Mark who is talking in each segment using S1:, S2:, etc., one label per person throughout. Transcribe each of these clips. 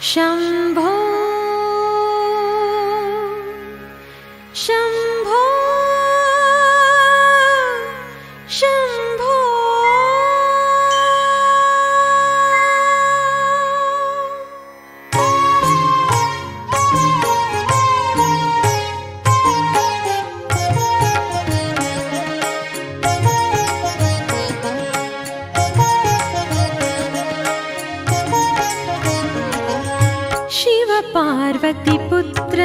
S1: शम्भो शम्भो शम्भो शिव पार्वती पुत्र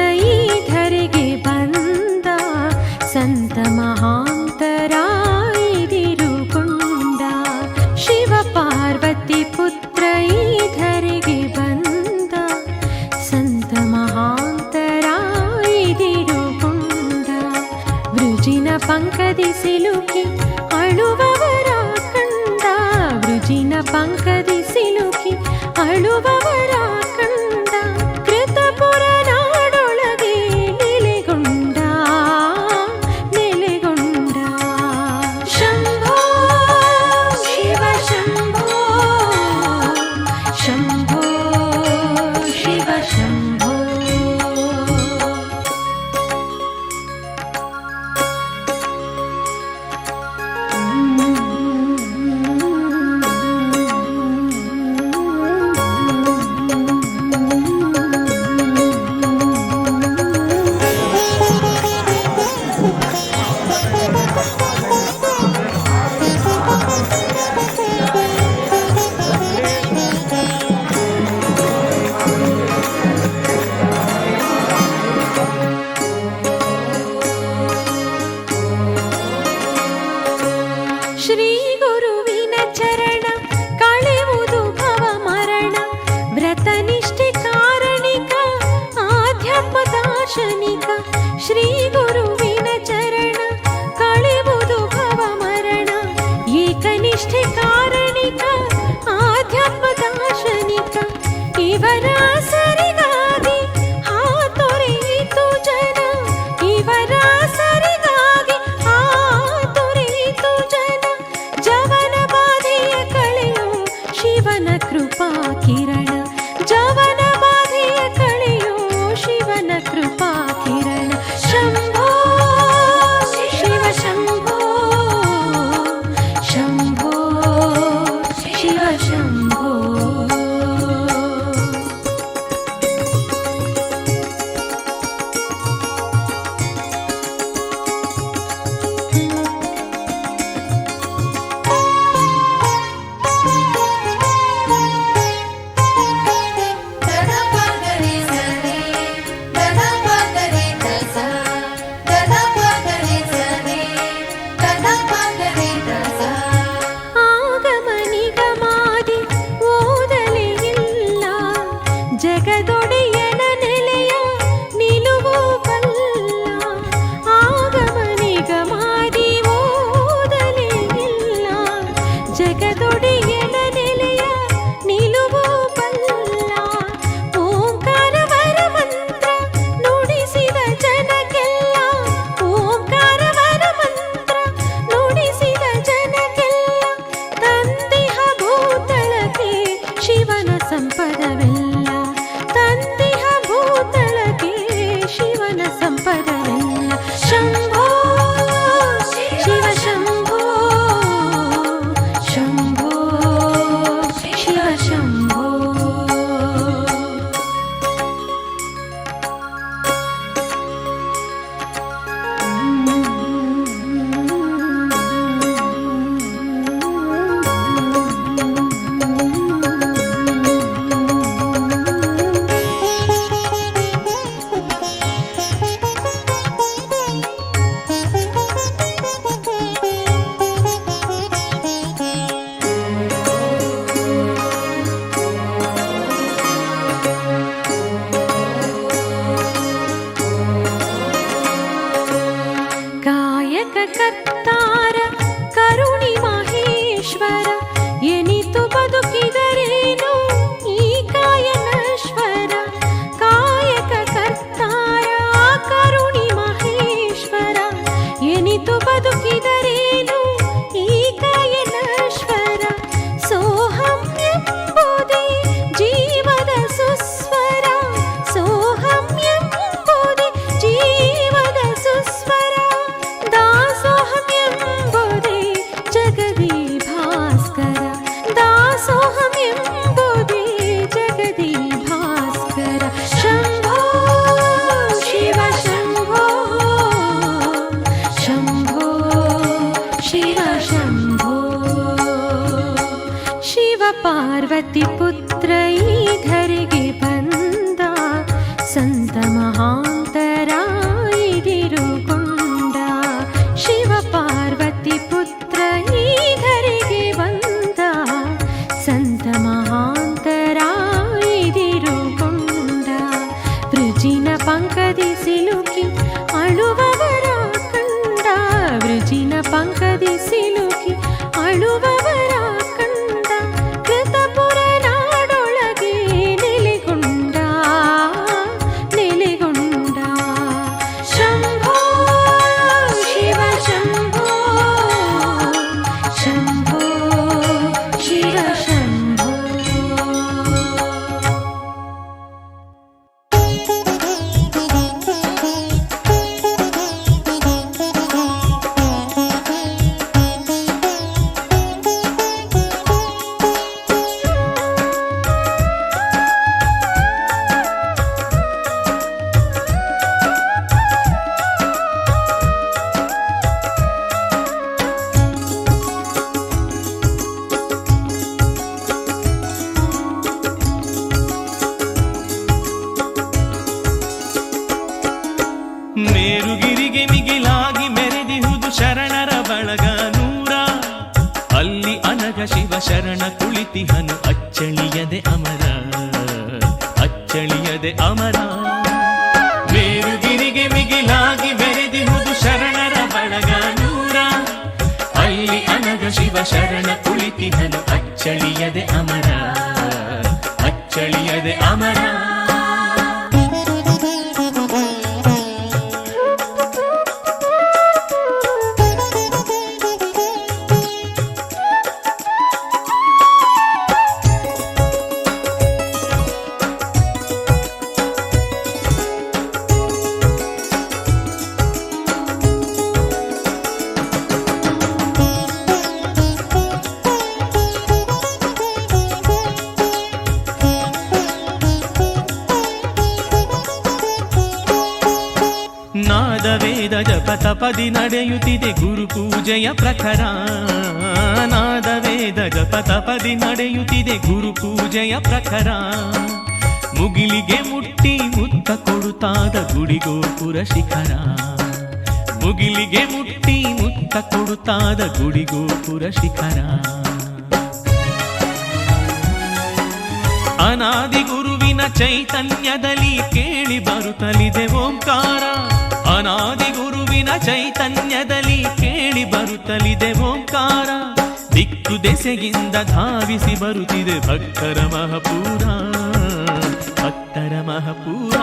S1: धರೆಗೆ ಬಂದ ಸಂತ ಮಹಾಂತರಾಯಿದಿರುಕೊಂಡ ಶಿವ ಪಾರ್ವತಿ ಪುತ್ರ ಧರೆಗೆ ಬಂದ ಸಂತ ಮಹಾಂತರಾಯಿದಿರುಕೊಂಡ ವೃಜಿನ ಪಂಕದಿ ಸಿಲುಕಿ ಅಳುವವರ ಕಂಡ ವೃಜಿನ ಪಂಕದಿ ಸಿಲುಕಿ ಅಳುವವರ ಕಂಡ ಕೃತಪುರ ನಾಡೊಳಗೆ ನೆಲೆಗೊಂಡ ಶಂಭೋ ಶಿವ ಶಂಭೋ ಶಂಭೋ ಶಿವ ಶಂಭೋ ಶ್ರೀ ಗುರುವಿನ ಚರಣ ಕಳೆವುದು ಭವ ಮರಣ ವ್ರತನಿಷ್ಠೆ ಕಾರಣಿಕ ಆಧ್ಯಾತ್ಮ ದಾರ್ಶನಿಕ ಶ್ರೀ ಗುರುವಿನ ಚರಣ ಕಳೆವುದು ಭವ ಮರಣ ಏಕನಿಷ್ಠೆ ಕಾರಣಿಕ ಆಧ್ಯಾತ್ಮ ದಾರ್ಶನಿಕ ಇವರ ಸರಿಗಾಗಿ ಹಾತೊರೆಯಿತು ಜನ ಇವರ ಸರಿಗಾಗಿ ಹಾತೊರೆಯಿತು ಜನ ಜವನ ಬಾಧೆಯ ಕಳೆಯೋ ಶಿವನ ಕೃಪಾ ಕಿರಣ ಜವನ ಬಾಧೆಯ ಕಳೆಯೋ ಶಿವನ ಕೃಪಾ ಕಿರಣ ಶಂಭೋ ಶಿವ ಶಂಭೋ ಶಂಭೋ ಶಿವ ಶಂಭೋ ಪಾರ್ವತಿ ಪುತ್ರ ಈ ಧರೆಗೆ ಬಂದ, ಸಂತ ಮಹಾಂತರ ಇದಿರುಗೊಂಡ. ಶಿವ ಪಾರ್ವತಿ ಪುತ್ರ ಈ ಧರೆಗೆ ಬಂದ, ಸಂತ ಮಹಾಂತರ ಇದಿರುಗೊಂಡ. ವೃಜಿನ ಪಂಕದಿ ಸಿಲುಕಿ ಅಳುವವರ ಕಂಡ, ವೃಜಿನ ಪಂಕದಿ ಸಿಲುಕಿ ಅಳುವವರ ಕಂಡ. ಕೃತಪುರ ನಾಡೊಳಗೆ ನೆಲೆಗೊಂಡ, ನೆಲೆಗೊಂಡ. ಶಂಭೋ ಶಿವ ಶಂಭೋ, ಶಂಭೋ ಶಿವ ಶಂಭೋ.
S2: ಮೇರುಗಿರಿಗೆ ಮಿಗಿಲಾಗಿ ಮೆರೆದಿಹುದು ಶರಣರ ಬಳಗ ನೂರ. ಅಲ್ಲಿ ಅನಗ ಶಿವ ಶರಣ ಕುಳಿತಿಹನು ಅಚ್ಚಳಿಯದೆ ಅಮರ, ಅಚ್ಚಳಿಯದೆ ಅಮರ. ಮೇರುಗಿರಿಗೆ ಮಿಗಿಲಾಗಿ ಮೆರೆದಿಹುದು ಶರಣರ ಬಳಗ ನೂರ. ಅಲ್ಲಿ ಅನಗ ಶಿವ ಶರಣ ಕುಳಿತಿಹನು ಅಚ್ಚಳಿಯದೆ ಅಮರ, ಅಚ್ಚಳಿಯದೆ ಅಮರ. ನಾದವೇದ ಜಪ ತಪದಿ ನಡೆಯುತ್ತಿದೆ ಗುರು ಪೂಜೆಯ ಪ್ರಖರ. ನಾದವೇದ ಜಪ ತಪದಿ ನಡೆಯುತ್ತಿದೆ ಗುರು ಪೂಜೆಯ ಪ್ರಖರ. ಮುಗಿಲಿಗೆ ಮುಟ್ಟಿ ಮುತ್ತ ಕೊಡುತ್ತಾದ ಗುಡಿಗೋಪುರ ಶಿಖರ, ಮುಗಿಲಿಗೆ ಮುಟ್ಟಿ ಮುತ್ತ ಕೊಡುತ್ತಾದ ಗುಡಿಗೋಪುರ ಶಿಖರ. ಅನಾದಿ ಗುರುವಿನ ಚೈತನ್ಯದಲ್ಲಿ ಕೇಳಿ ಬರುತ್ತಲಿದೆ ಓಂಕಾರ. ಅನಾದಿ ಗುರುವಿನ ಚೈತನ್ಯದಲ್ಲಿ ಕೇಳಿ ಬರುತ್ತಲಿದೆ ಓಂಕಾರ. ದಿಕ್ಕು ದೆಸೆಯಿಂದ ಧಾವಿಸಿ ಬರುತ್ತಿದೆ ಭಕ್ತರ ಮಹಪೂರ, ಭಕ್ತರ ಮಹಪೂರ.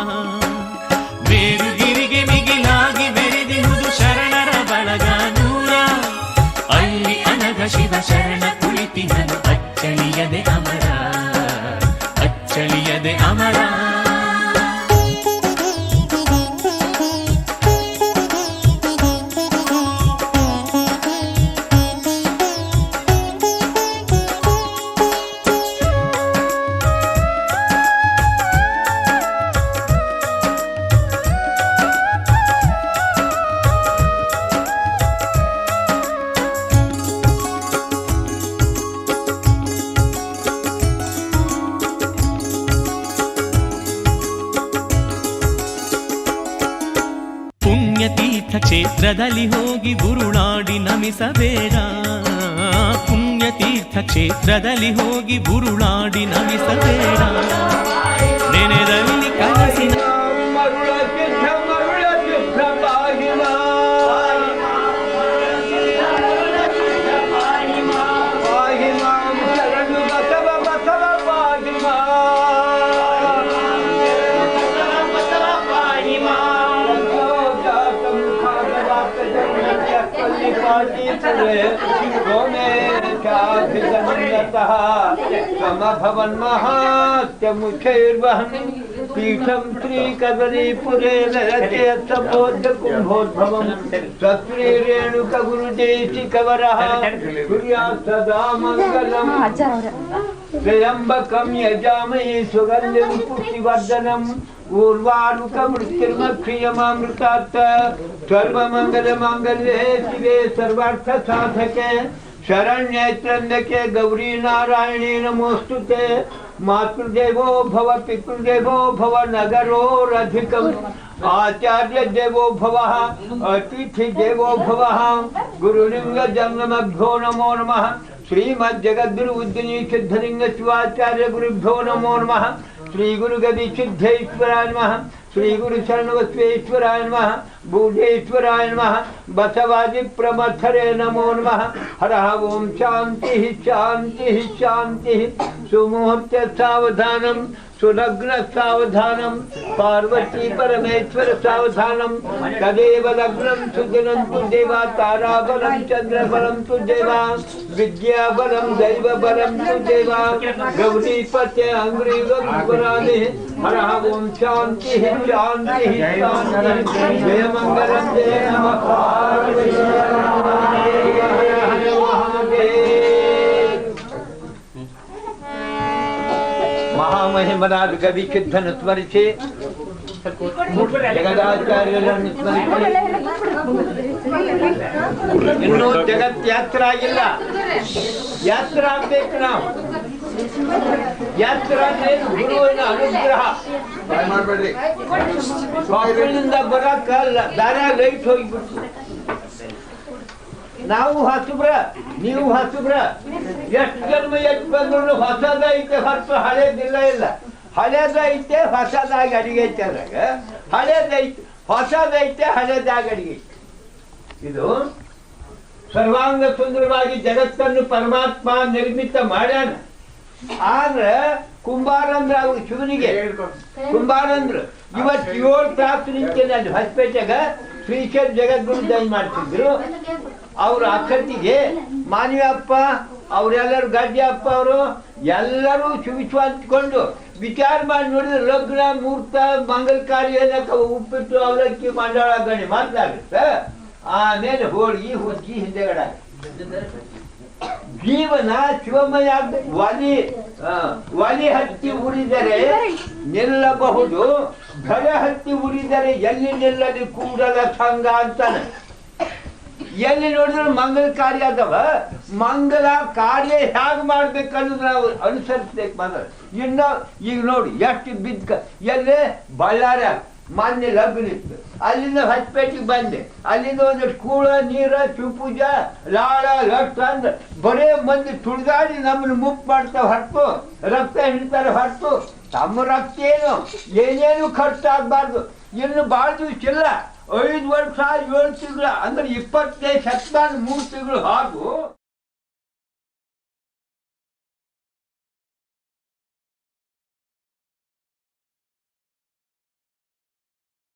S2: ಮೇರುಗಿರಿಗೆ ಮಿಗಿಲಾಗಿ ಬೆರೆದಿಹುದು ಶರಣರ ಬಳಗ ನೂರ. ಅಲ್ಲಿ ಅನಗ ಶಿವ ಶರಣ ಕುಳಿತಿಹನು ಅಚ್ಚಳಿಯದೆ ಅಮರ, ಅಚ್ಚಳಿಯದೆ ಅಮರ. ಪುಣ್ಯತೀರ್ಥ ಕ್ಷೇತ್ರದಲ್ಲಿ ಹೋಗಿ ಬುರುಳಾಡಿ ನಮಿಸಬೇಡ. ಪುಣ್ಯತೀರ್ಥ ಕ್ಷೇತ್ರದಲ್ಲಿ ಹೋಗಿ ಬುರುಳಾಡಿ ನಮಿಸಬೇಡ. ನೆನೆದಲ್ಲಿ ಕನಸಿನ
S3: समभवन्महात्यमुखैर्वहन् पीठं श्रीकदलीपुरे लयतेऽर्थबोधकुम्भोद्भवम् सत्प्रियरेणुकगुरुदेशिकवरः कुर्यात् सदा मङ्गलम् त्र्यम्बकं यजामहे सुगन्धिं पुष्टिवर्धनम् ऊर्वारुकमृत्युर्मक्षीयमामृतात् सर्वमङ्गलमाङ्गल्ये शिवे सर्वार्थसाधके ಶರಣ್ಯೈತ್ರಂದಕ್ಕೆ ಗೌರಿ ನಾರಾಯಣಿ ನಮೋಸ್ತುತೆ ಮಾತೃದೇವೋ ಭವ ಪಿತೃದೇವೋ ಭವ ನಗರೋರಧಿಕಂ ಆಚಾರ್ಯ ದೇವೋ ಭವ ಅತಿಥಿ ದೇವೋ ಭವ ಗುರುಲಿಂಗ ಜಂಗಮಭ್ಯೋ ನಮೋ ನಮಃ ಶ್ರೀಮದ್ ಜಗದ್ಗುರು ಉದ್ದಿನಿ ಸಿದ್ಧಲಿಂಗ ಶಿವಾಚಾರ್ಯ ಗುರುಭ್ಯೋ ನಮೋ ನಮಃ ಶ್ರೀ ಗುರು ಗದಿ ಸಿದ್ಧೇಶ್ವರಾಯ ನಮಃ ಶ್ರೀ ಗುರು ಶರಣಬಸವೇಶ್ವರಾಯ ನಮಃ ಬೂಢೇಶ್ವರಾಯ ನಮಃ ಬಸವಾದಿ ಪ್ರಮಥರೆ ನಮೋ ನಮಃ ಹರಃ ಓಂ ಶಾಂತಿ ಶಾಂತಿ ಶಾಂತಿ ಸುಮುಹೂರ್ತ ಸಾವಧಾನಂ ಸುಲಗ್ನ ಸಾವಧಾನಂ ಪಾರ್ವತಿ ಪರಮೇಶ್ವರ ಸಾವಧಾನಂ ತದೇವ ಲಗ್ನಂ ಸುಜನಂತು ದೇವ ತಾರಾಬಲಂ ಚಂದ್ರಬಲಂ ತು ದೇವ ವಿದ್ಯಾಬಲಂ ದೈವಬಲಂ ತು ದೇವ ಗೌರೀಪತ್ಯ ಅಂಗ್ರೀವರಾಧಿ ಹರಃ ಓಂ ಶಾಂತಿ ಶಾಂತಿ ಶಾಂತಿ ಜಯ ಮಂಗಲಂ ಜಯ ನಮಃ ಪಾರ್ವತಿ ಮಹಾಮಹಿಮನಾದ ಕವಿ ಸಿದ್ಧನ ಸ್ಮರಿಸಿ ಜಗದಾಚಾರ್ಯರನ್ನು ಸ್ಮರಿಸಿ ಇನ್ನೂ ಜಗತ್ ಯಾತ್ರ ಆಗಿಲ್ಲ ಯಾತ್ರ ಆಗ್ಬೇಕು ನಾವು ಯಾತ್ರ ಅಂದ್ರೆ ಗುರುವಿನ ಅನುಗ್ರಹ ಮಕ್ಕಳಿಂದ ಬರಕ್ಕಲ್ಲ ದಾರ ಲೈಟ್ ಹೋಗ್ಬಿಟ್ಟು ನಾವು ಹಸುಬ್ರ ನೀವು ಹಸುಬ್ರ ಎಷ್ಟು ಜನ್ಮ ಎಷ್ಟು ಬಂದ್ರು ಹೊಸದೈತೆ ಹೊರತು ಹಳೇದಿಲ್ಲ ಇಲ್ಲ ಹಳೇದೈತೆ ಹೊಸದಾಗಿ ಅಡಿಗೆ ಐತೆದಾಗ ಹಳೇದೈತೆ ಹೊಸದೈತೆ ಹಳೇದಾಗಿ ಅಡಿಗೆ ಇದು ಸರ್ವಾಂಗ ಸುಂದರವಾಗಿ ಜಗತ್ತನ್ನು ಪರಮಾತ್ಮ ನಿರ್ಮಿತ ಮಾಡ್ಯಾನ ಆದ್ರೆ ಕುಂಬಾರಂದ್ರ ಅವ್ರು ಶಿವನಿಗೆ ಕುಂಬಾರಂದ್ರ ಇವತ್ತು 7 ತಾಸು ನಿಂತೇನೆ ಅಲ್ಲಿ ಹೊಸಪೇಟೆಗ ಶ್ರೀಶೈಲ ಜಗದ್ಗುರು ದಯ ಮಾಡ್ತಿದ್ರು ಅವ್ರ ಅಕ್ಕತ್ತಿಗೆ ಮಾನವಪ್ಪ ಅವರೆಲ್ಲರೂ ಗಡ್ಡೆ ಅಪ್ಪ ಅವರು ಎಲ್ಲರೂ ಶಿವಿಶ್ವ ಅಂತ್ಕೊಂಡು ವಿಚಾರ ಮಾಡಿ ನೋಡಿದ್ರೆ ಲಗ್ನ ಮುಹೂರ್ತ ಮಂಗಲ ಕಾರ್ಯ ಉಪ್ಪಿಟ್ಟು ಅವಲಕ್ಕಿ ಮಂಡಳ ಗಣಿ ಮಾತಾಡುತ್ತೆ ಆಮೇಲೆ ಹೋಳಿಗೆ ಹುಚ್ಚಿ ಹಿಂದೆಗಡೆ ಜೀವನ ಶಿವಮಯ ಒಲಿ ಹತ್ತಿ ಉರಿದರೆ ನಿಲ್ಲಬಹುದು ಘರ ಹತ್ತಿ ಉರಿದರೆ ಎಲ್ಲಿ ನಿಲ್ಲಲಿ ಕೂಡಲ ಸಂಘ ಅಂತಾನೆ ಎಲ್ಲಿ ನೋಡಿದ್ರೆ ಮಂಗಲ ಕಾರ್ಯ ಅದಾವ ಮಂಗಲ ಕಾರ್ಯ ಹೇಗೆ ಮಾಡ್ಬೇಕನ್ನೋದು ನಾವು ಅನುಸರಿಸ್ಬೇಕು ಮೊದಲು ಇನ್ನು ಈಗ ನೋಡಿ ಎಷ್ಟು ಬಿದ್ದ ಎಲ್ಲೇ ಬಳ್ಳಾರ ಮಾನ್ಯ ಲಗ್ನ ಇತ್ತು ಅಲ್ಲಿಂದ ಹೊಸಪೇಟೆಗೆ ಬಂದೆ ಅಲ್ಲಿಂದ ಒಂದಷ್ಟು ಕೂಳ ನೀರ ಶಿವಪೂಜ ಲಾಳ ಲಕ್ಷ ಅಂದ್ರೆ ಬರೇ ಮಂದಿ ತುಳಿದಾಡಿ ನಮ್ಮನ್ನು ಮುಪ್ಪು ಮಾಡ್ತಾವ ಹೊರತು ರಕ್ತ ಹಿಡಿತಾರೆ ಹೊರತು ತಮ್ಮ ರಕ್ತ ಏನೇನು ಖರ್ಚಾಗಬಾರ್ದು ಇನ್ನು ಭಾಳ ದಿವಸ ಇಲ್ಲ 5 ವರ್ಷ 7 ತಿಂಗಳು ಅಂದ್ರೆ 25 ಶತಮಾನ 3 ತಿಂಗಳು ಹಾಗೂ